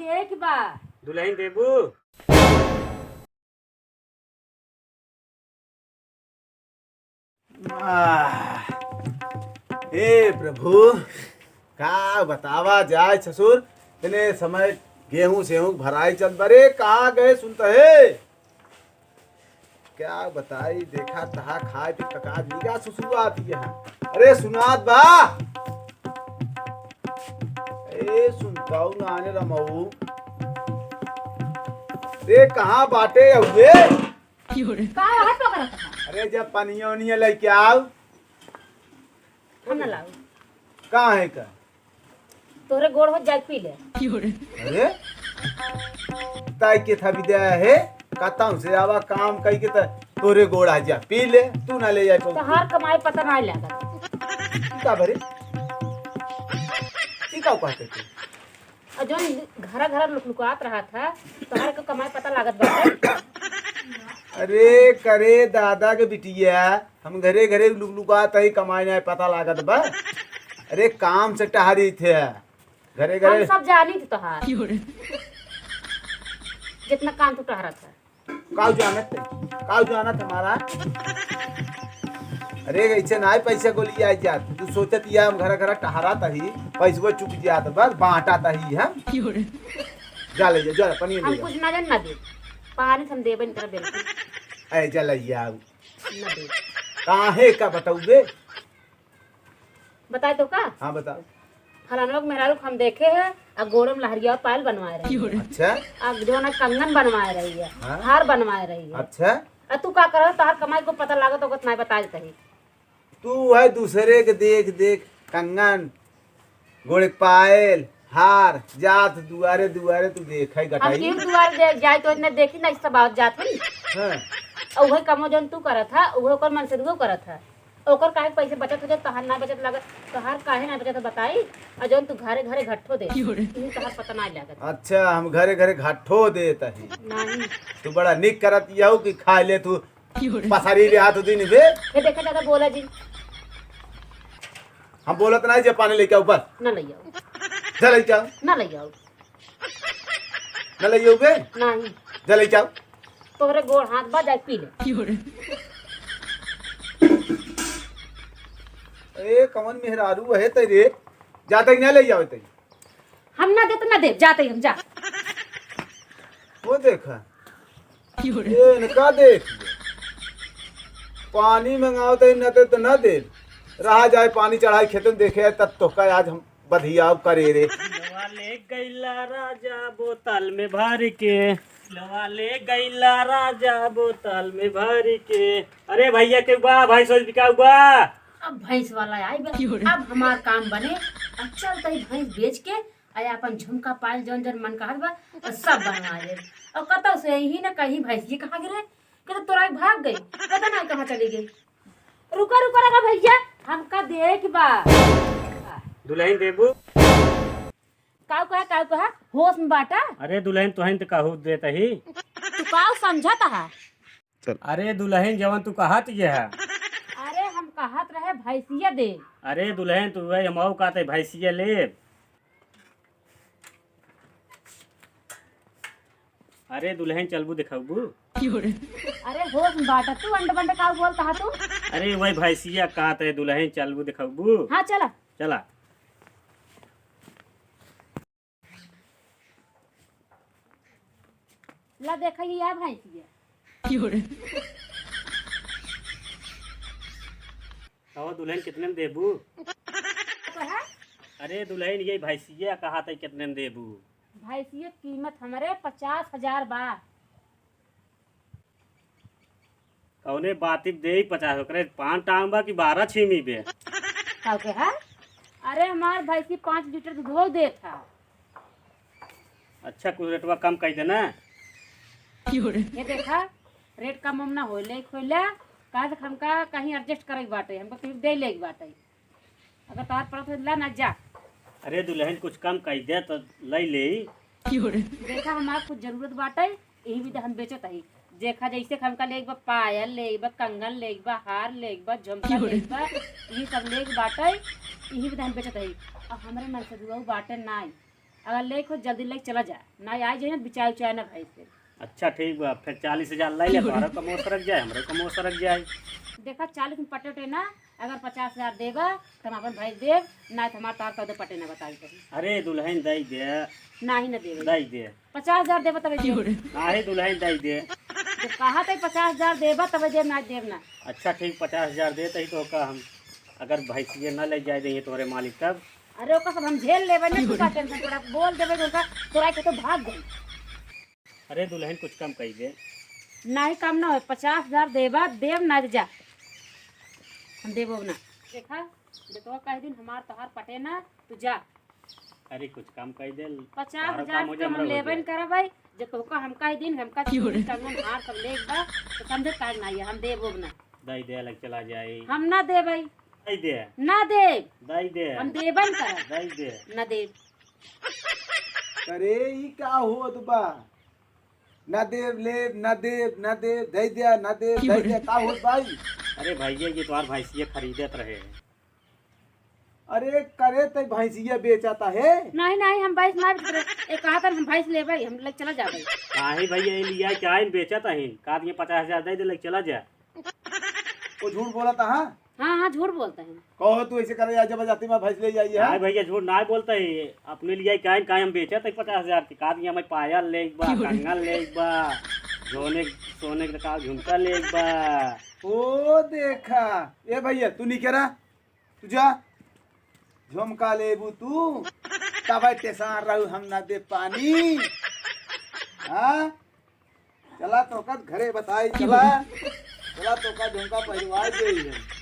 दिए कि बा दुल्हन देबू। हे प्रभु, का बतावा जाए ससुर। इतने समय गेहूं सेहूं भराई चल बरे कहाँ गए सुनता है। क्या बताई देखा तहा खाए पी पका दीगा ससुर आती यहाँ। अरे सुनात बा, ए सुनताऊ ना आने रमऊ। रे कहाँ बाटे हुए। का हाथ पकड़ा था अरे जब पनिया उनिया लेके आओ। हम ना लाऊ कहाँ है का। तोरे गोड़ हो जाए पी ले। अरे ताई के था विद्या है कहता हूँ से आवा काम कई के तोरे गोड़ आ जा पी ले तू ना ले जाए तो हर कमाई पता ना लगा का भरे की का कहते थे। और जो घरा घरा लुकलुकात रहा था तो हर को कमाई पता लागत बा। अरे करे दादा के बिटिया हम घरे घरे लुकलुकात ही कमाई नहीं पता लागत बा। अरे काम से टहरी थे घरे हम घरे सब जानी थी तोहार जितना काम तू टहरा था। काऊ जानत हमारा। अरे ऐसे ना पैसे को लिया जात तू सोचत या हम घर घर टहरा तही पैसवा चुक जात बस बांटा तही हम जा ले जा पनीर हम ले कुछ ना जान ना दे पानी हम देबे नहीं तेरा बिल्कुल ऐ चल या ना दे। काहे का बताऊ बे। बताए तो का हाँ बताओ। फलाना मेहरारू हम देखे है और गोड़म लहरिया पायल बनवाए रही है अच्छा और जो ना कंगन बनवाए रही है हाँ? हार बनवाए रही है। अच्छा और तू का कर तोहार कमाई को पता लागत तो नहीं बता देता ही। तू है दूसरे के देख देख कंगन गोड़े पायल हार जात दुआरे दुआरे तू देख है हम गटाई। क्यों दुआर दे जाए तो इतने देखी ना इस सब बात जात है हाँ। और वही कमो जौन तू करत था वही ओकर मन से वो करत था ओकर काहे पैसे बचत हो जाए तोहार ना बचत लागत तोहार काहे ना बचत बताई और जौन तू घरे घरे घट्ठो दे इही तोहार पता ना लागत। अच्छा हम घरे घरे घाटो देता ही नहीं तू बड़ा निक करत यहू कि खा ले तू पसारी ले हाथ दिन बे। फिर देखा ज्यादा बोला जी हम बोलत नहीं जे पानी लेके ऊपर ना ले आओ चल जाओ ना ले आओ न ले जाओ बे नहीं चल जाओ। तोहरे गोड़ हाथ बा जाए पी ले। ए कमन मेहरारू है तेरे जाते ही न ले जाओ ते हम ना दे तो ना दे जाते ही हम जा। वो देखा ये इनका देख पानी मंगाओ तो न दे तो न दे रहा जाए पानी चढ़ाई खेतन देखे तब तो का आज हम बधिया करे रे। लवा ले गैला राजा बोतल में भर के लवा ले गैला राजा बोतल में भर के। अरे भैया के बा भाई सोच बिका बा। अब भैंस वाला आई अब हमार काम बने अब चल तही भैंस बेच के आया अपन झुमका पायल जौन जौन मन कहत बा और सब बनवा ले और कतौ से ही ना कहीं भैंस ये कहाँ गिरे कि तोरा भाग गई पता ना कहाँ चली गई। रुका रुका रखा भैया हमका देख बा दुल्हन देबू। काऊ कहा होश में बाटा अरे दुल्हन तुहन तो कहू देता ही। तू काऊ समझता है। अरे दुल्हन जवन तू कहत ये है। अरे हम कहत रहे भैंसिया दे। अरे दुल्हन तू वही हम कहते भैंसिया ले। अरे दुल्हन चलबू दिखाबू। अरे होश में बाटा तू अंड बंड काऊ बोलता है तू। अरे वही भैंसिया कहते दुल्हन चलबू दिखाबू। हाँ चला चला ला देखा ये भैंसिया कहो दुल्हन कितने में देबू। अरे दुल्हन ये भैंसिया कहा था कितने में देबू। भैंसिया कीमत हमारे 50,000 बा। कौने बाती दे 50 करे 5 टांग बा कि 12 छीमी बे। काऊ के है अरे हमार भैंसी 5 लीटर दूध दे था। अच्छा कुछ रेटवा कम कर देना। ये देखा रेट कम हम ना हो ले खोले कहा से हमका कहीं एडजस्ट करे बाटे हमको कहीं दे ले बाटे अगर तार पड़ा तो ला ना जा। अरे दुल्हन कुछ कम कर दे तो ले ले। देखा हमार कुछ जरूरत बाटे यही भी हम बेचत है। देखा जैसे हमका ले पायल ले कंगन ले हार ले झुमका ले यही सब ले बाटे यही भी हम बेचत है। अब हमारे मन से दुआ बाटे नाई अगर लेके जल्दी लेके चला जा ना आई जाए ना बिचार उचार ना भाई से। अच्छा ठीक बा, फिर 40,000 लाई ले, तोहरा कमो सरक जाए, हमरे कमो सरक जाए। देखा 40 में पटे उटे ना, अगर 50,000 देगा तो हम अपन भाई देव, ना तो हमारे तार कर दो पटे ना बताई कहीं। अरे दुल्हन दई दे, ना ही ना देवे, दई दे, 50,000 देवा तब देव। ना ही दुल्हन दई दे। जब कहा था 50,000 देवा तब देव, ना देव ना। अच्छा ठीक 50,000 दे तही तो का हम, अगर भैंसिए न ले जाए देंगे तुम्हारे मालिक तब। अरे ओका सब हम झेल लेवे ना, तू का टेंशन, थोड़ा बोल देवे उनका तोरा के तो भाग गई। अरे दुल्हन कुछ कम कही दे। ना ही कम ना हो, 50,000 देवा देव ना जा, हम देवो ना। देखा देखो कह दिन हमार तोहार पटे ना, तू जा। अरे कुछ कम कही दे। 50,000 हम लेबन करा भाई, जब तो हम कह दिन हमका तंगन हार सब ले बा तो समझे काज ना है, हम देवो ना। दई दे लग चला जाए। हम ना दे भाई, दई दे, ना दे, दई दे, हम देबन करा, दई दे, ना दे। अरे ई का होत बा, ना देव ले ना देव ना देव, दे दिया ना देव दे दिया, का होत भाई? अरे भैया ये तुम्हार भैंसिए खरीदत रहे। अरे करे तो भैंसिया बेचाता है। नहीं नहीं हम भैंस ना बेच रहे, एक कहा था हम भैंस ले भाई, हम लेके चला जा भाई। काहे भैया ये लिया क्या इन बेचत है, का दिए 50,000 दे दे लग चला जा। वो झूठ बोला था। हाँ हाँ हाँ झूठ बोलते हैं। कहो तू ऐसे करे, या जबरदस्ती में भैंस ले जाइए। हाय भैया झूठ ना बोलता है, अपने लिए क्या का हम बेचत है 50,000 की, का दिया मैं पायल ले बा, कंगन ले बा, सोने का झुमका ले बा। ओ देखा ए भैया, तू नहीं कह रहा, तू जा झुमका लेबू तू, तब टेसान रहू हम ना दे पानी। हाँ चला तो घरे बताई, चला चला तो झुमका पहलवाई दे।